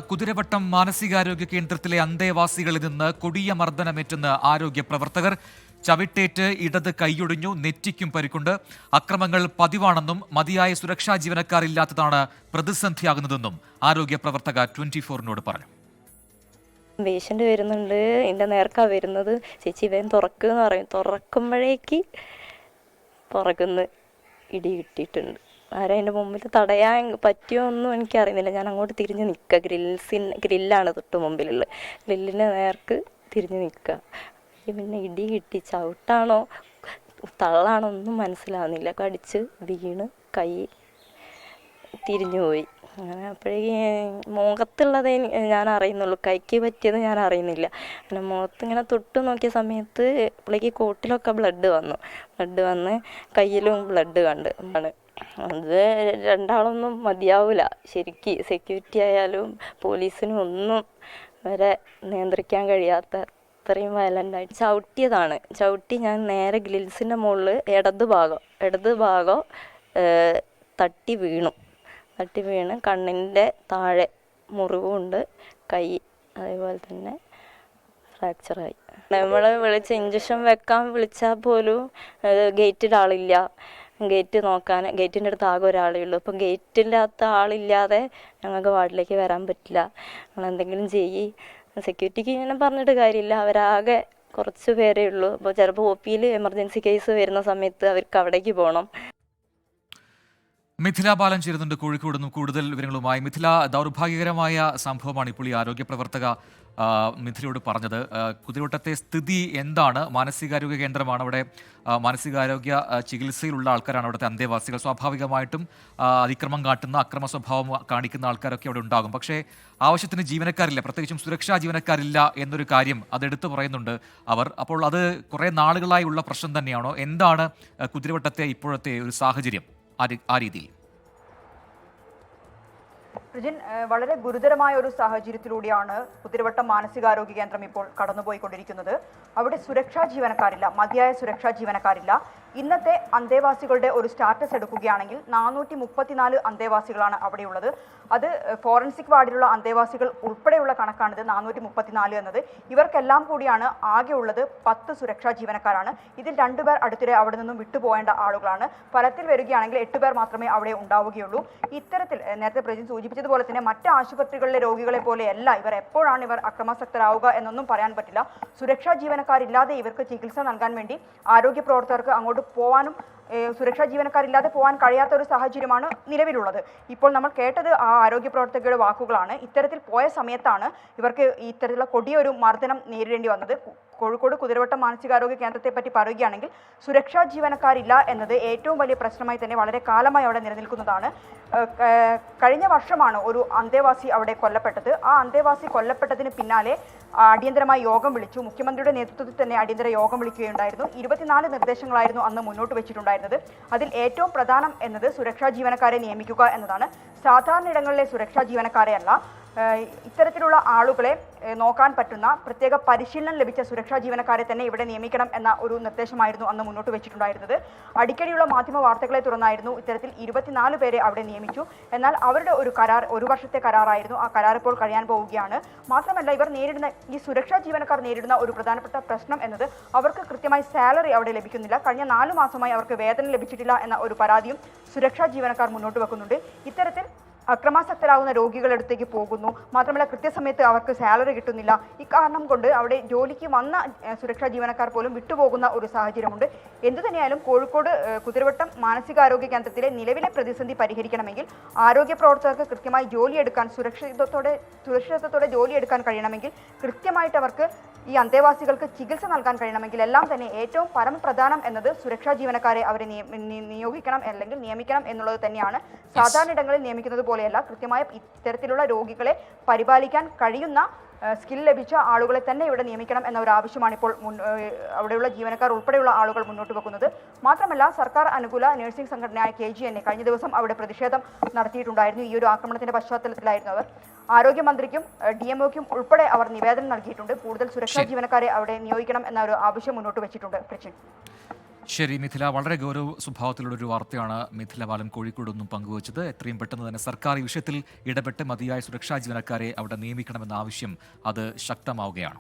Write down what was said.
കുതിരവട്ടം മാനസികാരോഗ്യ കേന്ദ്രത്തിലെ അന്തേവാസികളിൽ നിന്ന് കൊടിയ മർദ്ദനമേറ്റെന്ന് ആരോഗ്യ പ്രവർത്തകർ. ചവിട്ടേറ്റ് ഇടത് കൈയൊടിഞ്ഞു, നെറ്റിക്കും പരിക്കുണ്ട്. അക്രമങ്ങൾ പതിവാണെന്നും മതിയായ സുരക്ഷാ ജീവനക്കാരില്ലാത്തതാണ് പ്രതിസന്ധിയാകുന്നതെന്നും ആരോഗ്യ പ്രവർത്തക 24-നോട് പറഞ്ഞു. പേഷ്യൻ്റ് വരുന്നുണ്ട്, എൻ്റെ നേർക്കാ വരുന്നത്. ചേച്ചി വേഗം തുറക്കുമെന്ന് പറയും. തുറക്കുമ്പോഴേക്ക് പുറകുന്ന് ഇടി കിട്ടിയിട്ടുണ്ട്. ആരും അതിൻ്റെ മുമ്പിൽ തടയാൻ പറ്റുമോ ഒന്നും എനിക്കറിയുന്നില്ല. ഞാൻ അങ്ങോട്ട് തിരിഞ്ഞ് നിൽക്കുക. ഗ്രില്ലാണ് തൊട്ട് മുമ്പിലുള്ള ഗ്രില്ലിൻ്റെ നേർക്ക് തിരിഞ്ഞ് നിൽക്കുക. പിന്നെ ഇടി കിട്ടി. ചവിട്ടാണോ തള്ളാണോ ഒന്നും മനസ്സിലാവുന്നില്ല. കടിച്ച് വീണ് കൈ തിരിഞ്ഞു പോയി. അങ്ങനെ അപ്പോഴേക്ക് മുഖത്തുള്ളതേ ഞാൻ അറിയുന്നുള്ളൂ, കൈക്ക് പറ്റിയത് ഞാൻ അറിയുന്നില്ല. പിന്നെ മുഖത്ത് ഇങ്ങനെ തൊട്ട് നോക്കിയ സമയത്ത് അപ്പോഴേക്ക് കോട്ടിലൊക്കെ ബ്ലഡ് വന്ന് കയ്യിലും ബ്ലഡ് കണ്ട് ആണ്. അത് രണ്ടാളൊന്നും മതിയാവില്ല ശരിക്ക്. സെക്യൂരിറ്റി ആയാലും പോലീസിനും ഒന്നും വരെ നിയന്ത്രിക്കാൻ കഴിയാത്ത അത്രയും വയലൻ്റായിട്ട് ചവിട്ടി ഞാൻ നേരെ ഗ്രിൽസിൻ്റെ മുകളിൽ ഇടത് ഭാഗം തട്ടി വീണ് കണ്ണിൻ്റെ താഴെ മുറിവുണ്ട്. കൈ അതേപോലെ തന്നെ ഫ്രാക്ചറായി. നമ്മൾ ഇഞ്ചക്ഷൻ വെക്കാൻ വിളിച്ചാൽ പോലും ഗേറ്റിൽ ആളില്ല. ഗേറ്റ് നോക്കാൻ ഗേറ്റിൻ്റെ അടുത്ത് ആകെ ഒരാളേ ഉള്ളൂ. അപ്പം ഗേറ്റില്ലാത്ത ആളില്ലാതെ ഞങ്ങൾക്ക് വാർഡിലേക്ക് വരാൻ പറ്റില്ല. നിങ്ങൾ എന്തെങ്കിലും സെക്യൂരിറ്റിക്ക് ഇങ്ങനെ പറഞ്ഞിട്ട് കാര്യമില്ല. അവരാകെ കുറച്ച് പേരേ ഉള്ളൂ. അപ്പോൾ ചിലപ്പോൾ OP-യിൽ എമർജൻസി കേസ് വരുന്ന സമയത്ത് അവർക്ക് അവിടേക്ക് പോകണം. മിഥില ബാലൻ ചേരുന്നുണ്ട് കോഴിക്കോട് നിന്നും കൂടുതൽ വിവരങ്ങളുമായി. മിഥില, ദൗർഭാഗ്യകരമായ സംഭവമാണ് ഇപ്പോൾ ഈ ആരോഗ്യ പ്രവർത്തക മിഥിലയോട് പറഞ്ഞത്. കുതിരവട്ടത്തെ സ്ഥിതി എന്താണ്? മാനസികാരോഗ്യ കേന്ദ്രമാണ്, അവിടെ മാനസികാരോഗ്യ ചികിത്സയിലുള്ള ആൾക്കാരാണ് അവിടുത്തെ അന്തേവാസികൾ. സ്വാഭാവികമായിട്ടും അതിക്രമം കാട്ടുന്ന, അക്രമ സ്വഭാവം കാണിക്കുന്ന ആൾക്കാരൊക്കെ അവിടെ ഉണ്ടാകും. പക്ഷേ ആവശ്യത്തിന് ജീവനക്കാരില്ല, പ്രത്യേകിച്ചും സുരക്ഷാ ജീവനക്കാരില്ല എന്നൊരു കാര്യം അതെടുത്ത് പറയുന്നുണ്ട് അവർ. അപ്പോൾ അത് കുറേ നാളുകളായുള്ള പ്രശ്നം തന്നെയാണോ? എന്താണ് കുതിരവട്ടത്തെ ഇപ്പോഴത്തെ ഒരു സാഹചര്യം ആ രീതിയിൽ? റിജിൻ, വളരെ ഗുരുതരമായ ഒരു സാഹചര്യത്തിലൂടെയാണ് കുതിരവട്ടം മാനസികാരോഗ്യ കേന്ദ്രം ഇപ്പോൾ കടന്നുപോയിക്കൊണ്ടിരിക്കുന്നത്. അവിടെ സുരക്ഷാ ജീവനക്കാരില്ല, മതിയായ സുരക്ഷാ ജീവനക്കാരില്ല. ഇന്നത്തെ അന്തേവാസികളുടെ ഒരു സ്റ്റാറ്റസ് എടുക്കുകയാണെങ്കിൽ 434 അന്തേവാസികളാണ് അവിടെയുള്ളത്. അത് ഫോറൻസിക് വാർഡിലുള്ള അന്തേവാസികൾ ഉൾപ്പെടെയുള്ള കണക്കാണിത്. 434 എന്നത്. ഇവർക്കെല്ലാം കൂടിയാണ് ആകെ ഉള്ളത് 10 സുരക്ഷാ ജീവനക്കാരാണ്. ഇതിൽ 2 പേർ അടുത്തിടെ അവിടെ നിന്നും വിട്ടുപോകേണ്ട ആളുകളാണ്. ഫലത്തിൽ വരികയാണെങ്കിൽ 8 പേർ മാത്രമേ അവിടെ ഉണ്ടാവുകയുള്ളൂ. ഇത്തരത്തിൽ നേരത്തെ പ്രജിൻ സൂചിപ്പിച്ചതുപോലെ തന്നെ മറ്റ് ആശുപത്രികളിലെ രോഗികളെ പോലെയല്ല ഇവർ. എപ്പോഴാണ് ഇവർ അക്രമാസക്തരാവുക എന്നൊന്നും പറയാൻ പറ്റില്ല. സുരക്ഷാ ജീവനക്കാരില്ലാതെ ഇവർക്ക് ചികിത്സ നൽകാൻ വേണ്ടി ആരോഗ്യ പ്രവർത്തകർക്ക് അങ്ങോട്ട് പോവാനും സുരക്ഷാ ജീവനക്കാരില്ലാതെ പോകാൻ കഴിയാത്ത ഒരു സാഹചര്യമാണ് നിലവിലുള്ളത്. ഇപ്പോൾ നമ്മൾ കേട്ടത് ആ ആരോഗ്യ പ്രവർത്തകരുടെ വാക്കുകളാണ്. ഇത്തരത്തിൽ പോയ സമയത്താണ് ഇവർക്ക് ഇത്തരത്തിലുള്ള കൊടിയൊരു മർദ്ദനം നേരിടേണ്ടി വന്നത്. കോഴിക്കോട് കുതിരവട്ടം മാനസികാരോഗ്യ കേന്ദ്രത്തെ പറ്റി പറയുകയാണെങ്കിൽ സുരക്ഷാ ജീവനക്കാരില്ല എന്നത് ഏറ്റവും വലിയ പ്രശ്നമായി തന്നെ വളരെ കാലമായി അവിടെ നിലനിൽക്കുന്നതാണ്. കഴിഞ്ഞ വർഷമാണ് ഒരു അന്തേവാസി അവിടെ കൊല്ലപ്പെട്ടത്. ആ അന്തേവാസി കൊല്ലപ്പെട്ടതിന് പിന്നാലെ അടിയന്തരമായി യോഗം വിളിച്ചു. മുഖ്യമന്ത്രിയുടെ നേതൃത്വത്തിൽ തന്നെ അടിയന്തര യോഗം വിളിക്കുകയുണ്ടായിരുന്നു. 24 നിർദ്ദേശങ്ങളായിരുന്നു അന്ന് മുന്നോട്ട് വെച്ചിട്ടുണ്ടായിരുന്നത്. അതിൽ ഏറ്റവും പ്രധാനം എന്നത് സുരക്ഷാ ജീവനക്കാരെ നിയമിക്കുക എന്നതാണ്. സാധാരണ ഇടങ്ങളിലെ സുരക്ഷാ ജീവനക്കാരെ അല്ല, ഇത്തരത്തിലുള്ള ആളുകളെ നോക്കാൻ പറ്റുന്ന പ്രത്യേക പരിശീലനം ലഭിച്ച സുരക്ഷാ ജീവനക്കാരെ തന്നെ ഇവിടെ നിയമിക്കണം എന്ന ഒരു നിർദ്ദേശമായിരുന്നു അന്ന് മുന്നോട്ട് വെച്ചിട്ടുണ്ടായിരുന്നത്. അടിക്കടിയുള്ള മാധ്യമ വാർത്തകളെ തുടർന്നായിരുന്നു ഇത്തരത്തിൽ 24 പേരെ അവിടെ നിയമിച്ചു. എന്നാൽ അവരുടെ ഒരു കരാർ 1 വർഷത്തെ കരാറായിരുന്നു. ആ കരാർ ഇപ്പോൾ കഴിയാൻ പോവുകയാണ്. മാത്രമല്ല ഇവർ നേരിടുന്ന ഈ സുരക്ഷാ ജീവനക്കാർ നേരിടുന്ന ഒരു പ്രധാനപ്പെട്ട പ്രശ്നം എന്നത് അവർക്ക് കൃത്യമായി സാലറി അവിടെ ലഭിക്കുന്നില്ല. കഴിഞ്ഞ 4 മാസമായി അവർക്ക് വേതനം ലഭിച്ചിട്ടില്ല എന്ന ഒരു പരാതിയും സുരക്ഷാ ജീവനക്കാർ മുന്നോട്ട് വെക്കുന്നുണ്ട്. ഇത്തരത്തിൽ അക്രമാസക്തരാകുന്ന രോഗികളടുത്തേക്ക് പോകുന്നു. മാത്രമല്ല കൃത്യസമയത്ത് അവർക്ക് സാലറി കിട്ടുന്നില്ല. ഇക്കാരണം കൊണ്ട് അവിടെ ജോലിക്ക് വന്ന സുരക്ഷാ ജീവനക്കാർ പോലും വിട്ടുപോകുന്ന ഒരു സാഹചര്യമുണ്ട്. എന്തുതന്നെയായാലും കോഴിക്കോട് കുതിരവട്ടം മാനസികാരോഗ്യ കേന്ദ്രത്തിലെ നിലവിലെ പ്രതിസന്ധി പരിഹരിക്കണമെങ്കിൽ ആരോഗ്യ പ്രവർത്തകർക്ക് കൃത്യമായി ജോലിയെടുക്കാൻ സുരക്ഷിതത്വത്തോടെ ജോലിയെടുക്കാൻ കഴിയണമെങ്കിൽ, കൃത്യമായിട്ട് അവർക്ക് ഈ അന്തേവാസികൾക്ക് ചികിത്സ നൽകാൻ കഴിയണമെങ്കിൽ എല്ലാം തന്നെ ഏറ്റവും പരമപ്രധാനം എന്നത് സുരക്ഷാ ജീവനക്കാരെ അവരെ നിയോഗിക്കണം അല്ലെങ്കിൽ നിയമിക്കണം എന്നുള്ളത് തന്നെയാണ്. സാധാരണ ഇടങ്ങളിൽ നിയമിക്കുന്നത് പോലെയല്ല, കൃത്യമായ ഇത്തരത്തിലുള്ള രോഗികളെ പരിപാലിക്കാൻ കഴിയുന്ന സ്കിൽ ലഭിച്ച ആളുകളെ തന്നെ ഇവിടെ നിയമിക്കണം എന്ന ഒരു ആവശ്യമാണ് ഇപ്പോൾ അവിടെയുള്ള ജീവനക്കാർ ഉൾപ്പെടെയുള്ള ആളുകൾ മുന്നോട്ട് വെക്കുന്നത്. മാത്രമല്ല സർക്കാർ അനുകൂല നഴ്സിംഗ് സംഘടനയായ KGNA കഴിഞ്ഞ ദിവസം അവിടെ പ്രതിഷേധം നടത്തിയിട്ടുണ്ടായിരുന്നു. ഈ ഒരു ആക്രമണത്തിന്റെ പശ്ചാത്തലത്തിലായിരുന്നു അവർ. ആരോഗ്യമന്ത്രിക്കും DMOയ്ക്കും ഉൾപ്പെടെ അവർ നിവേദനം നൽകിയിട്ടുണ്ട്. കൂടുതൽ സുരക്ഷാ ജീവനക്കാരെ അവിടെ നിയോഗിക്കണം എന്ന ഒരു ആവശ്യം മുന്നോട്ട് വെച്ചിട്ടുണ്ട്. ശരി മിഥില, വളരെ ഗൗരവ സ്വഭാവത്തിലുള്ള ഒരു വാർത്തയാണ് മിഥില ബാലൻ കോഴിക്കോട് നിന്നും പങ്കുവച്ചത്. എത്രയും പെട്ടെന്ന് തന്നെ സർക്കാർ ഈ വിഷയത്തിൽ ഇടപെട്ട് മതിയായ സുരക്ഷാ ജീവനക്കാരെ അവിടെ നിയമിക്കണമെന്ന ആവശ്യം അത് ശക്തമാവുകയാണ്.